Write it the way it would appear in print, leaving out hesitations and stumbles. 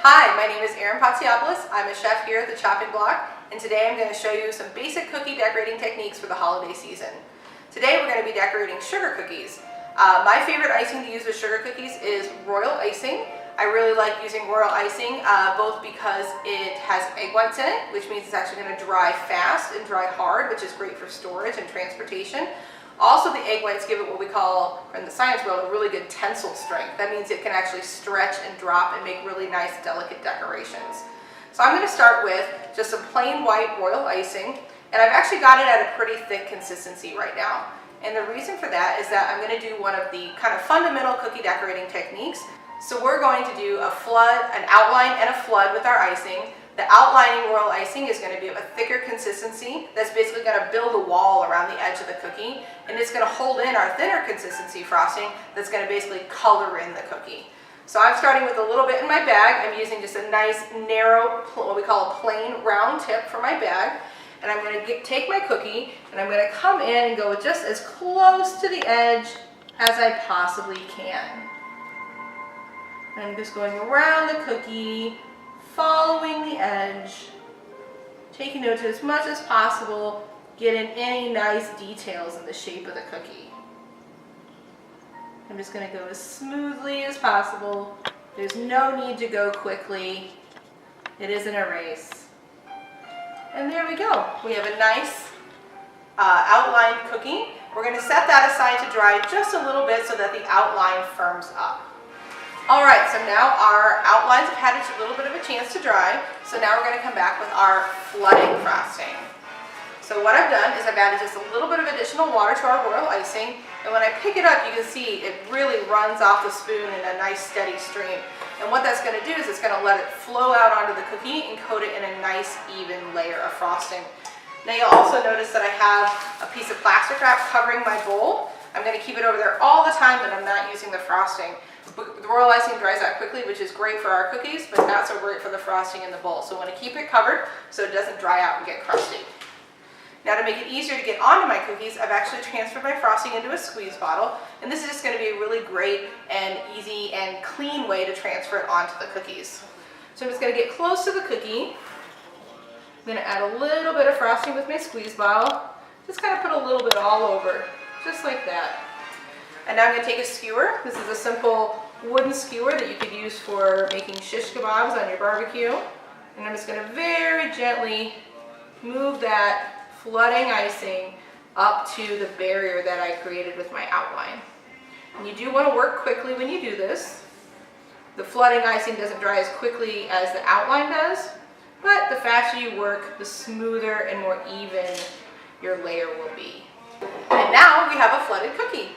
Hi, my name is Erin Patsiopoulos. I'm a chef here at the Chopping Block, and today I'm going to show you some basic cookie decorating techniques for the holiday season. Today we're going to be decorating sugar cookies. My favorite icing to use with sugar cookies is royal icing. I really like using royal icing both because it has egg whites in it, which means it's actually going to dry fast and dry hard, which is great for storage and transportation. Also, the egg whites give it what we call, in the science world, a really good tensile strength. That means it can actually stretch and drop and make really nice, delicate decorations. So I'm going to start with just some plain white royal icing, and I've actually got it at a pretty thick consistency right now. And the reason for that is that I'm going to do one of the kind of fundamental cookie decorating techniques. So we're going to do a flood, an outline and a flood with our icing. The outlining royal icing is going to be of a thicker consistency that's basically going to build a wall around the edge of the cookie, and it's going to hold in our thinner consistency frosting that's going to basically color in the cookie. So I'm starting with a little bit in my bag. I'm using just a nice narrow, what we call a plain round tip for my bag, and I'm going to take my cookie and I'm going to come in and go just as close to the edge as I possibly can. And I'm just going around the cookie, following the edge, taking note as much as possible, getting any nice details in the shape of the cookie. I'm just going to go as smoothly as possible. There's no need to go quickly. It isn't a race. And there we go. We have a nice outlined cookie. We're going to set that aside to dry just a little bit so that the outline firms up. Alright, so now our outlines have had a little bit of a chance to dry, so now we're going to come back with our flooding frosting. So what I've done is I've added just a little bit of additional water to our royal icing, and when I pick it up you can see it really runs off the spoon in a nice steady stream. And what that's going to do is it's going to let it flow out onto the cookie and coat it in a nice even layer of frosting. Now you'll also notice that I have a piece of plastic wrap covering my bowl. I'm going to keep it over there all the time that I'm not using the frosting. The royal icing dries out quickly, which is great for our cookies, but not so great for the frosting in the bowl. So I want to keep it covered so it doesn't dry out and get crusty. Now to make it easier to get onto my cookies, I've actually transferred my frosting into a squeeze bottle, and this is just going to be a really great and easy and clean way to transfer it onto the cookies. So I'm just going to get close to the cookie. I'm going to add a little bit of frosting with my squeeze bottle. Just kind of put a little bit all over, just like that. And now I'm going to take a skewer. This is a simple wooden skewer that you could use for making shish kebabs on your barbecue. And I'm just going to very gently move that flooding icing up to the barrier that I created with my outline. And you do want to work quickly when you do this. The flooding icing doesn't dry as quickly as the outline does, but the faster you work, the smoother and more even your layer will be. And now we have a flooded cookie.